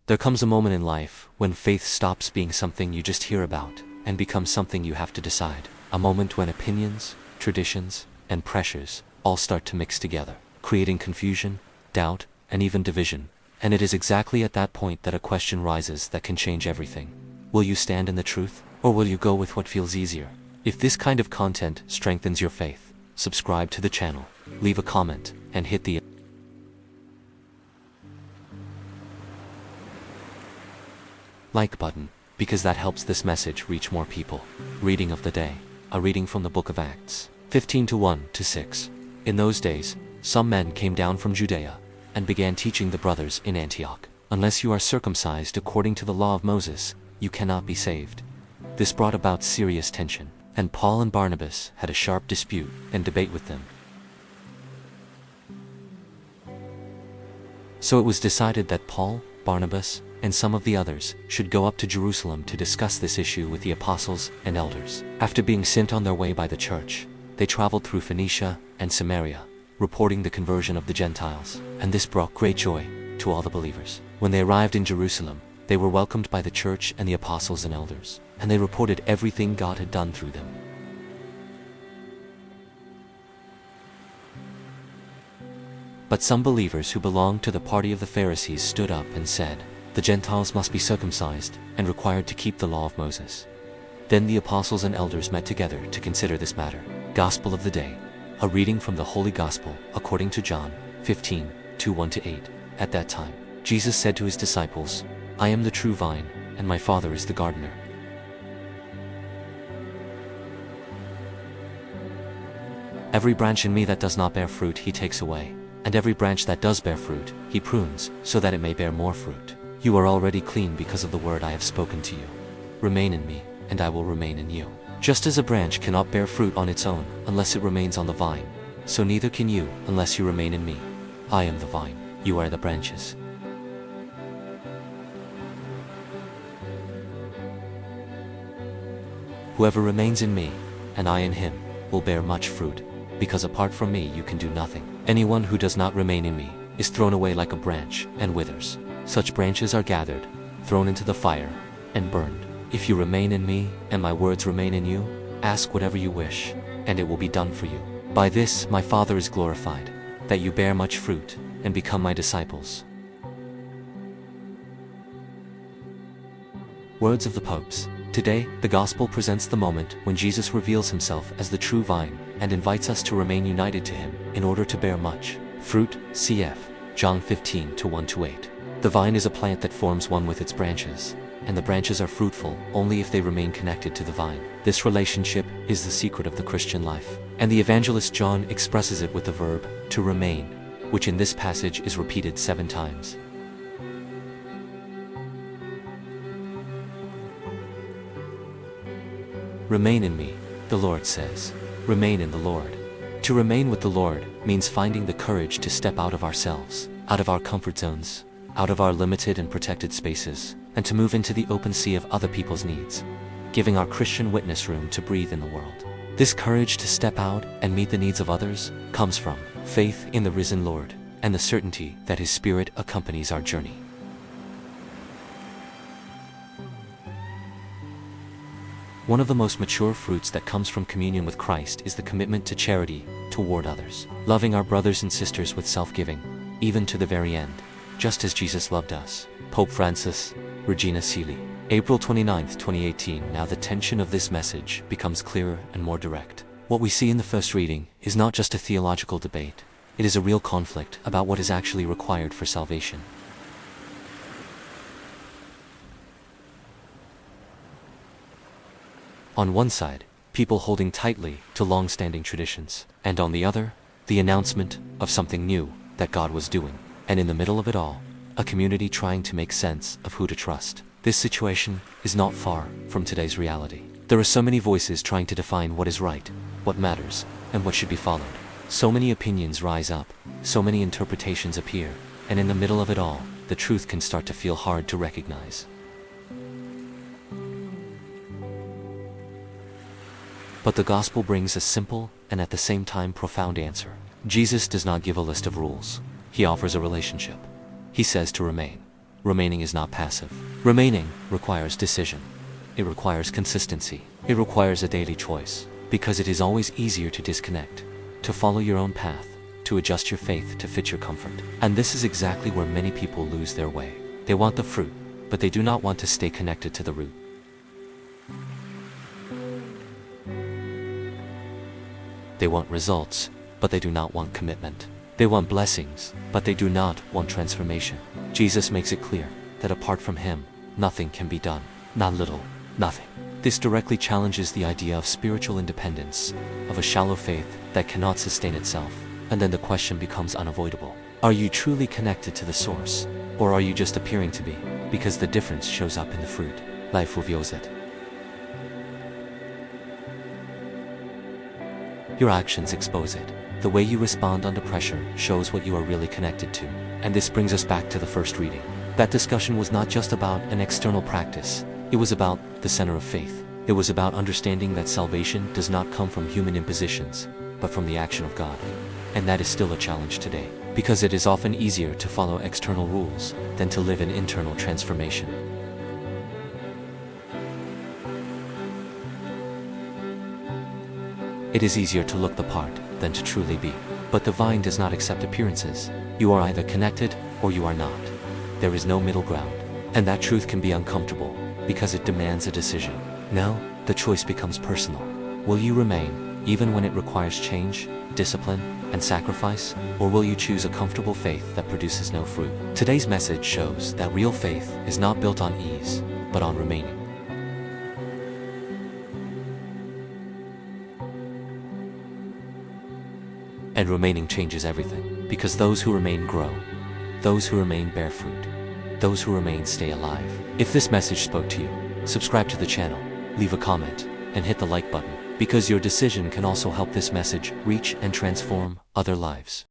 There comes a moment in life when faith stops being something you just hear about and becomes something you have to decide. A moment when opinions, traditions, and pressures all start to mix together, creating confusion, doubt, and even division. And it is exactly at that point that a question rises that can change everything. Will you stand in the truth, or will you go with what feels easier? If this kind of content strengthens your faith, subscribe to the channel, leave a comment, and hit the like button, because that helps this message reach more people. Reading of the day. A reading from the book of Acts, 15:1-6. In those days, some men came down from Judea, and began teaching the brothers in Antioch, unless you are circumcised according to the law of Moses, you cannot be saved. This brought about serious tension, and Paul and Barnabas had a sharp dispute and debate with them. So it was decided that Paul, Barnabas, and some of the others should go up to Jerusalem to discuss this issue with the apostles and elders. After being sent on their way by the church, they traveled through Phoenicia and Samaria, reporting the conversion of the Gentiles, and this brought great joy to all the believers. When they arrived in Jerusalem, they were welcomed by the church and the apostles and elders, and they reported everything God had done through them. But some believers who belonged to the party of the Pharisees stood up and said, "The Gentiles must be circumcised and required to keep the law of Moses." Then the apostles and elders met together to consider this matter. Gospel of the day. A reading from the Holy Gospel according to John 15:1-8. At that time, Jesus said to his disciples, "I am the true vine, and my Father is the gardener. Every branch in me that does not bear fruit he takes away, and every branch that does bear fruit he prunes, so that it may bear more fruit. You are already clean because of the word I have spoken to you. Remain in me, and I will remain in you. Just as a branch cannot bear fruit on its own unless it remains on the vine, so neither can you unless you remain in me. I am the vine, you are the branches. Whoever remains in me, and I in him, will bear much fruit, because apart from me you can do nothing. Anyone who does not remain in me is thrown away like a branch and withers. Such branches are gathered, thrown into the fire, and burned. If you remain in me, and my words remain in you, ask whatever you wish, and it will be done for you. By this my Father is glorified, that you bear much fruit, and become my disciples." Words of the Popes. Today, the Gospel presents the moment when Jesus reveals himself as the true vine, and invites us to remain united to him, in order to bear much fruit, cf. John 15:1-8. The vine is a plant that forms one with its branches, and the branches are fruitful only if they remain connected to the vine. This relationship is the secret of the Christian life, and the evangelist John expresses it with the verb, to remain, which in this passage is repeated 7 times. Remain in me, the Lord says. Remain in the Lord. To remain with the Lord means finding the courage to step out of ourselves, out of our comfort zones, out of our limited and protected spaces, and to move into the open sea of other people's needs, giving our Christian witness room to breathe in the world. This courage to step out and meet the needs of others comes from faith in the risen Lord, and the certainty that his Spirit accompanies our journey. One of the most mature fruits that comes from communion with Christ is the commitment to charity toward others, loving our brothers and sisters with self-giving, even to the very end, just as Jesus loved us. Pope Francis, Regina Coeli. April 29, 2018. Now the tension of this message becomes clearer and more direct. What we see in the first reading is not just a theological debate, it is a real conflict about what is actually required for salvation. On one side, people holding tightly to long-standing traditions, and on the other, the announcement of something new that God was doing. And in the middle of it all, a community trying to make sense of who to trust. This situation is not far from today's reality. There are so many voices trying to define what is right, what matters, and what should be followed. So many opinions rise up, so many interpretations appear, and in the middle of it all, the truth can start to feel hard to recognize. But the gospel brings a simple and at the same time profound answer. Jesus does not give a list of rules. He offers a relationship. He says to remain. remaining is not passive. Remaining requires decision. It requires consistency. It requires a daily choice, because it is always easier to disconnect, to follow your own path, to adjust your faith to fit your comfort. And this is exactly where many people lose their way. They want the fruit, but they do not want to stay connected to the root. They want results, but they do not want commitment. They want blessings, but they do not want transformation. Jesus makes it clear that apart from him, nothing can be done. Not little, nothing. This directly challenges the idea of spiritual independence, of a shallow faith that cannot sustain itself. And then the question becomes unavoidable. Are you truly connected to the source, or are you just appearing to be? Because the difference shows up in the fruit. Life reveals it. Your actions expose it. The way you respond under pressure shows what you are really connected to. And this brings us back to the first reading. That discussion was not just about an external practice. It was about the center of faith. It was about understanding that salvation does not come from human impositions, but from the action of God. And that is still a challenge today, because it is often easier to follow external rules than to live in internal transformation. It is easier to look the part than to truly be. But the vine does not accept appearances. You are either connected or you are not. There is no middle ground. And that truth can be uncomfortable because it demands a decision. Now, the choice becomes personal. Will you remain even when it requires change, discipline, and sacrifice? Or will you choose a comfortable faith that produces no fruit? Today's message shows that real faith is not built on ease, but on remaining. And remaining changes everything, because those who remain grow, those who remain bear fruit, those who remain stay alive. If this message spoke to you, subscribe to the channel, leave a comment, and hit the like button, because your decision can also help this message reach and transform other lives.